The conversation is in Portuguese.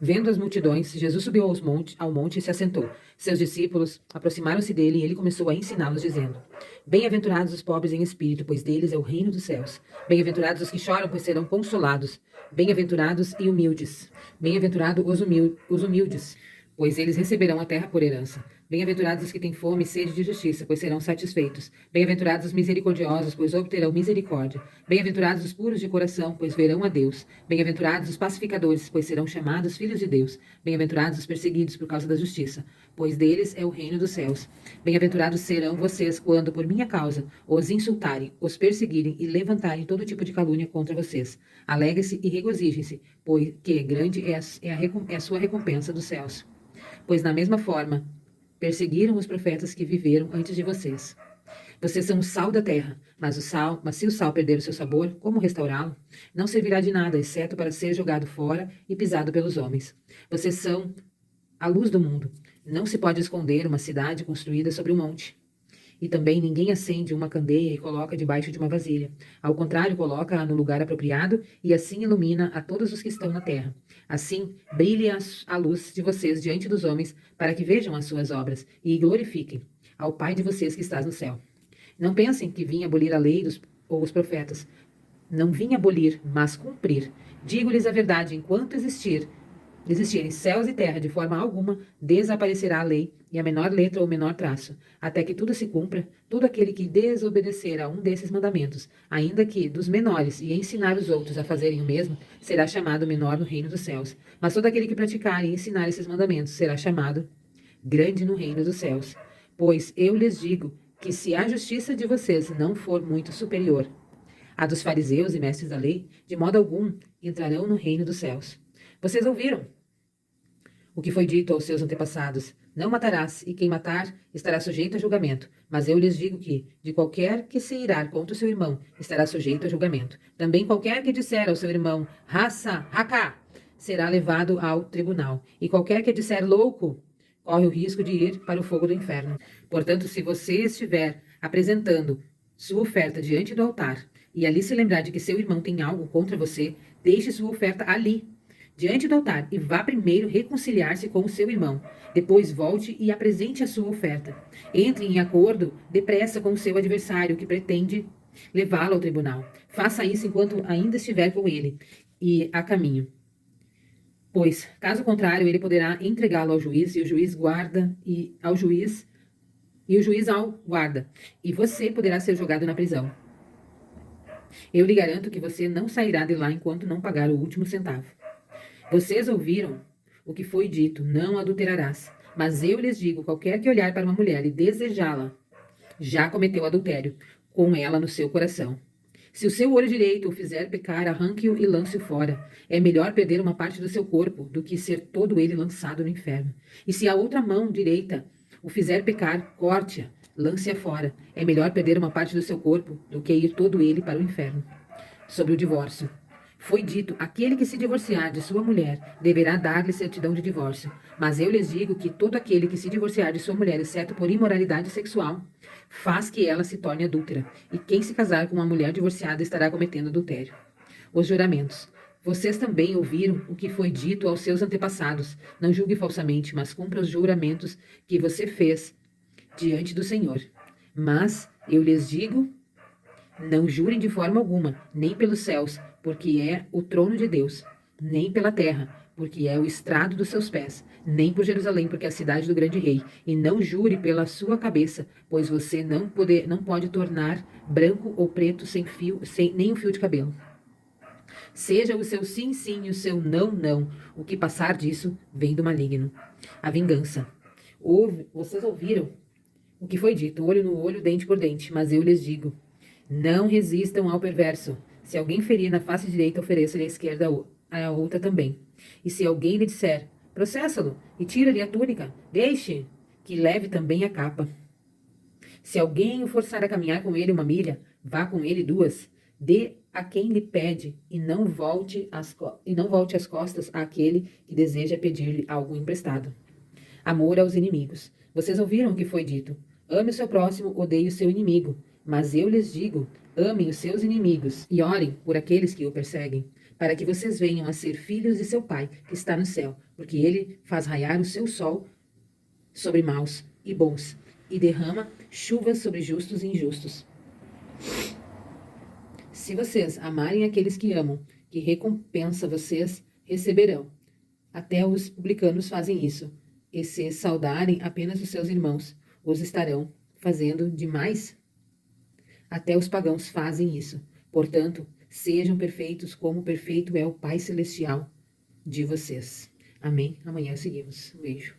Vendo as multidões, Jesus subiu ao monte e se assentou. Seus discípulos aproximaram-se dele e ele começou a ensiná-los, dizendo: Bem-aventurados os pobres em espírito, pois deles é o reino dos céus. Bem-aventurados os que choram, pois serão consolados. Bem-aventurados e humildes. Bem-aventurados os humildes, pois eles receberão a terra por herança. Bem-aventurados os que têm fome e sede de justiça, pois serão satisfeitos. Bem-aventurados os misericordiosos, pois obterão misericórdia. Bem-aventurados os puros de coração, pois verão a Deus. Bem-aventurados os pacificadores, pois serão chamados filhos de Deus. Bem-aventurados os perseguidos por causa da justiça, pois deles é o reino dos céus. Bem-aventurados serão vocês quando, por minha causa, os insultarem, os perseguirem e levantarem todo tipo de calúnia contra vocês. Alegrem-se e regozijem-se, pois que grande é a sua recompensa dos céus. Pois da mesma forma perseguiram os profetas que viveram antes de vocês. Vocês são o sal da terra, mas se o sal perder o seu sabor, como restaurá-lo? Não servirá de nada, exceto para ser jogado fora e pisado pelos homens. Vocês são a luz do mundo. Não se pode esconder uma cidade construída sobre um monte. E também ninguém acende uma candeia e coloca debaixo de uma vasilha. Ao contrário, coloca-a no lugar apropriado e assim ilumina a todos os que estão na terra. Assim, brilhe a luz de vocês diante dos homens, para que vejam as suas obras e glorifiquem ao Pai de vocês que está no céu. Não pensem que vim abolir a lei ou os profetas. Não vim abolir, mas cumprir. Digo-lhes a verdade, enquanto existirem céus e terra, de forma alguma desaparecerá a lei e a menor letra ou menor traço, até que tudo se cumpra. Todo aquele que desobedecer a um desses mandamentos, ainda que dos menores, e ensinar os outros a fazerem o mesmo, será chamado menor no reino dos céus. Mas todo aquele que praticar e ensinar esses mandamentos será chamado grande no reino dos céus. Pois eu lhes digo que se a justiça de vocês não for muito superior à dos fariseus e mestres da lei, de modo algum entrarão no reino dos céus. Vocês ouviram o que foi dito aos seus antepassados: não matarás, e quem matar estará sujeito a julgamento. Mas eu lhes digo que, de qualquer que se irar contra o seu irmão, estará sujeito a julgamento. Também qualquer que disser ao seu irmão, raca, será levado ao tribunal. E qualquer que disser louco, corre o risco de ir para o fogo do inferno. Portanto, se você estiver apresentando sua oferta diante do altar, e ali se lembrar de que seu irmão tem algo contra você, deixe sua oferta ali, diante do altar, e vá primeiro reconciliar-se com o seu irmão. Depois volte e apresente a sua oferta. Entre em acordo depressa com o seu adversário que pretende levá-lo ao tribunal. Faça isso enquanto ainda estiver com ele e a caminho. Pois, caso contrário, ele poderá entregá-lo ao juiz, e o juiz ao guarda, e você poderá ser jogado na prisão. Eu lhe garanto que você não sairá de lá enquanto não pagar o último centavo. Vocês ouviram o que foi dito: não adulterarás. Mas eu lhes digo: qualquer que olhar para uma mulher e desejá-la, já cometeu adultério com ela no seu coração. Se o seu olho direito o fizer pecar, arranque-o e lance-o fora. É melhor perder uma parte do seu corpo do que ser todo ele lançado no inferno. E se a outra mão direita o fizer pecar, corte-a, lance-a fora. É melhor perder uma parte do seu corpo do que ir todo ele para o inferno. Sobre o divórcio. Foi dito: aquele que se divorciar de sua mulher deverá dar-lhe certidão de divórcio. Mas eu lhes digo que todo aquele que se divorciar de sua mulher, exceto por imoralidade sexual, faz que ela se torne adúltera. E quem se casar com uma mulher divorciada estará cometendo adultério. Os juramentos. Vocês também ouviram o que foi dito aos seus antepassados: não julgue falsamente, mas cumpra os juramentos que você fez diante do Senhor. Mas eu lhes digo: não jurem de forma alguma, nem pelos céus, porque é o trono de Deus, nem pela terra, porque é o estrado dos seus pés, nem por Jerusalém, porque é a cidade do grande rei. E não jure pela sua cabeça, pois você não pode tornar branco ou preto sem nem um fio de cabelo. Seja o seu sim, sim e o seu não, não. O que passar disso vem do maligno. A vingança. Vocês ouviram o que foi dito: olho no olho, dente por dente. Mas eu lhes digo: não resistam ao perverso. Se alguém ferir na face direita, ofereça-lhe a esquerda a outra também. E se alguém lhe disser: processa-lo e tira-lhe a túnica, deixe que leve também a capa. Se alguém o forçar a caminhar com ele 1 milha, vá com ele 2. Dê a quem lhe pede e não volte as costas àquele que deseja pedir-lhe algo emprestado. Amor aos inimigos. Vocês ouviram o que foi dito: ame o seu próximo, odeie o seu inimigo. Mas eu lhes digo: amem os seus inimigos e orem por aqueles que o perseguem, para que vocês venham a ser filhos de seu Pai, que está no céu, porque ele faz raiar o seu sol sobre maus e bons, e derrama chuvas sobre justos e injustos. Se vocês amarem aqueles que amam, que recompensa vocês receberão. Até os publicanos fazem isso. E se saudarem apenas os seus irmãos, os estarão fazendo demais? Até os pagãos fazem isso. Portanto, sejam perfeitos como perfeito é o Pai Celestial de vocês. Amém? Amanhã seguimos. Um beijo.